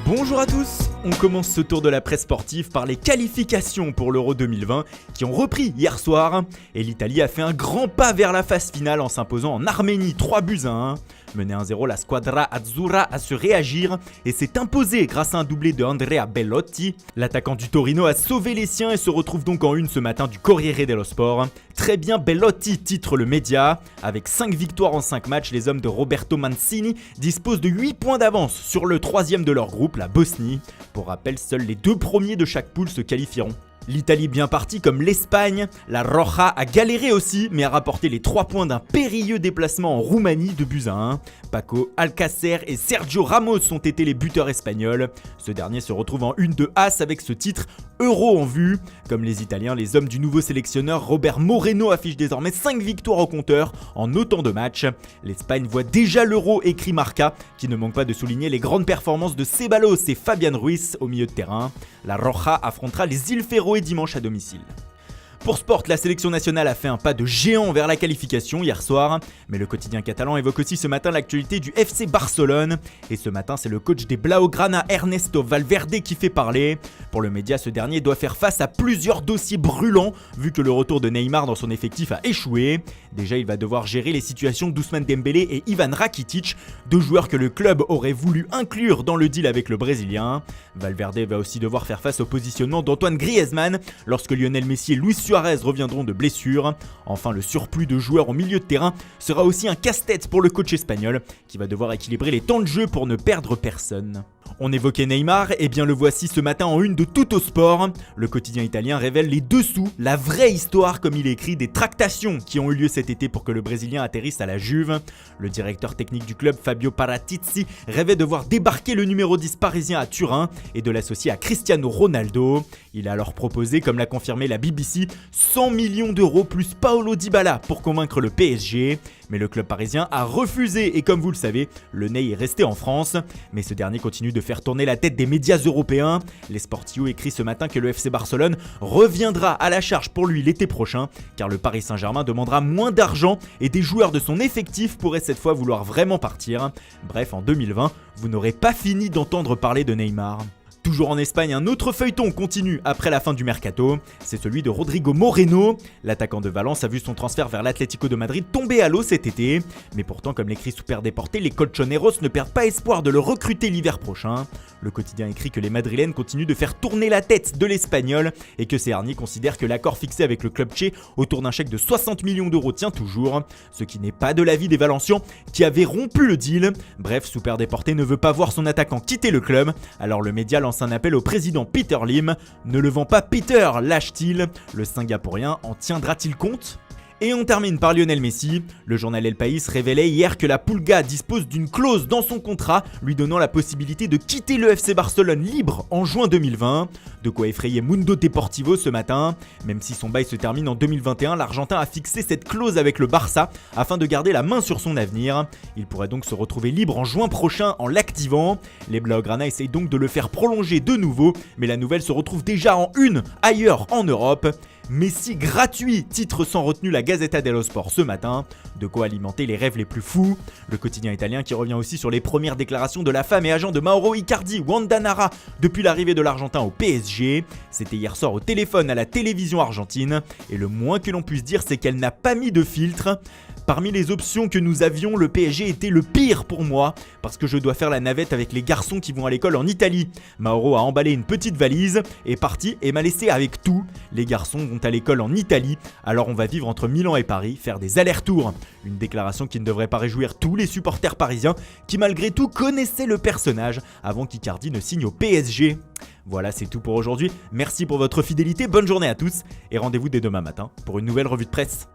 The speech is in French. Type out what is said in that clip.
Bonjour à tous, on commence ce tour de la presse sportive par les qualifications pour l'Euro 2020 qui ont repris hier soir et l'Italie a fait un grand pas vers la phase finale en s'imposant en Arménie 3-1. Menée 1-0, la squadra azzurra a su réagir et s'est imposée grâce à un doublé de Andrea Bellotti. L'attaquant du Torino a sauvé les siens et se retrouve donc en une ce matin du Corriere dello Sport. Très bien Bellotti, titre le média. Avec 5 victoires en 5 matchs, les hommes de Roberto Mancini disposent de 8 points d'avance sur le troisième de leur groupe, la Bosnie. Pour rappel, seuls les 2 premiers de chaque poule se qualifieront. L'Italie bien partie comme l'Espagne, la Roja a galéré aussi mais a rapporté les 3 points d'un périlleux déplacement en Roumanie de 2-1. Paco Alcácer et Sergio Ramos ont été les buteurs espagnols. Ce dernier se retrouve en une de As avec ce titre Euro en vue. Comme les Italiens, les hommes du nouveau sélectionneur Robert Moreno affichent désormais 5 victoires au compteur en autant de matchs. L'Espagne voit déjà l'Euro, écrit Marca, qui ne manque pas de souligner les grandes performances de Ceballos et Fabian Ruiz au milieu de terrain. La Roja affrontera les îles Féroé dimanche à domicile. Pour Sport, la sélection nationale a fait un pas de géant vers la qualification hier soir, mais le quotidien catalan évoque aussi ce matin l'actualité du FC Barcelone, et ce matin c'est le coach des Blaugrana Ernesto Valverde qui fait parler. Pour le média, ce dernier doit faire face à plusieurs dossiers brûlants vu que le retour de Neymar dans son effectif a échoué. Déjà il va devoir gérer les situations d'Ousmane Dembélé et Ivan Rakitic, 2 joueurs que le club aurait voulu inclure dans le deal avec le Brésilien. Valverde va aussi devoir faire face au positionnement d'Antoine Griezmann lorsque Lionel Messi et Luis Suarez reviendront de blessures. Enfin, le surplus de joueurs au milieu de terrain sera aussi un casse-tête pour le coach espagnol qui va devoir équilibrer les temps de jeu pour ne perdre personne. On évoquait Neymar, et bien le voici ce matin en une de Tuttosport. Le quotidien italien révèle les dessous, la vraie histoire comme il est écrit des tractations qui ont eu lieu cet été pour que le Brésilien atterrisse à la Juve. Le directeur technique du club Fabio Paratici rêvait de voir débarquer le numéro 10 parisien à Turin et de l'associer à Cristiano Ronaldo. Il a alors proposé, comme l'a confirmé la BBC, 100 millions d'euros plus Paulo Dybala pour convaincre le PSG. Mais le club parisien a refusé et comme vous le savez, le nez est resté en France. Mais ce dernier continue de faire tourner la tête des médias européens. Les Sportivo écrit ce matin que le FC Barcelone reviendra à la charge pour lui l'été prochain, car le Paris Saint-Germain demandera moins d'argent et des joueurs de son effectif pourraient cette fois vouloir vraiment partir. Bref, en 2020, vous n'aurez pas fini d'entendre parler de Neymar. Toujours en Espagne, un autre feuilleton continue après la fin du mercato, c'est celui de Rodrigo Moreno. L'attaquant de Valence a vu son transfert vers l'Atlético de Madrid tomber à l'eau cet été. Mais pourtant, comme l'écrit Super Deporte, les colchoneros ne perdent pas espoir de le recruter l'hiver prochain. Le quotidien écrit que les Madrilènes continuent de faire tourner la tête de l'Espagnol et que Serni considère que l'accord fixé avec le club tché autour d'un chèque de 60 millions d'euros tient toujours, ce qui n'est pas de l'avis des Valencians qui avaient rompu le deal. Bref, Super Deporte ne veut pas voir son attaquant quitter le club, alors le média lance un appel au président Peter Lim. Ne le vend pas Peter, lâche-t-il. Le Singapourien en tiendra-t-il compte ? Et on termine par Lionel Messi. Le journal El País révélait hier que la Pulga dispose d'une clause dans son contrat lui donnant la possibilité de quitter le FC Barcelone libre en juin 2020. De quoi effrayer Mundo Deportivo ce matin. Même si son bail se termine en 2021, l'Argentin a fixé cette clause avec le Barça afin de garder la main sur son avenir. Il pourrait donc se retrouver libre en juin prochain en l'activant. Les Blaugrana essayent donc de le faire prolonger de nouveau, mais la nouvelle se retrouve déjà en une ailleurs en Europe. Messi gratuit, titre sans retenue la Gazzetta dello Sport ce matin. De quoi alimenter les rêves les plus fous. Le quotidien italien qui revient aussi sur les premières déclarations de la femme et agent de Mauro Icardi, Wanda Nara, depuis l'arrivée de l'Argentin au PSG. C'était hier soir au téléphone à la télévision argentine. Et le moins que l'on puisse dire, c'est qu'elle n'a pas mis de filtre. Parmi les options que nous avions, le PSG était le pire pour moi, parce que je dois faire la navette avec les garçons qui vont à l'école en Italie. Mauro a emballé une petite valise, est parti et m'a laissé avec tout. Les garçons vont à l'école en Italie, alors on va vivre entre Milan et Paris, faire des allers-retours. Une déclaration qui ne devrait pas réjouir tous les supporters parisiens qui malgré tout connaissaient le personnage avant qu'Icardi ne signe au PSG. Voilà, c'est tout pour aujourd'hui. Merci pour votre fidélité, bonne journée à tous et rendez-vous dès demain matin pour une nouvelle revue de presse.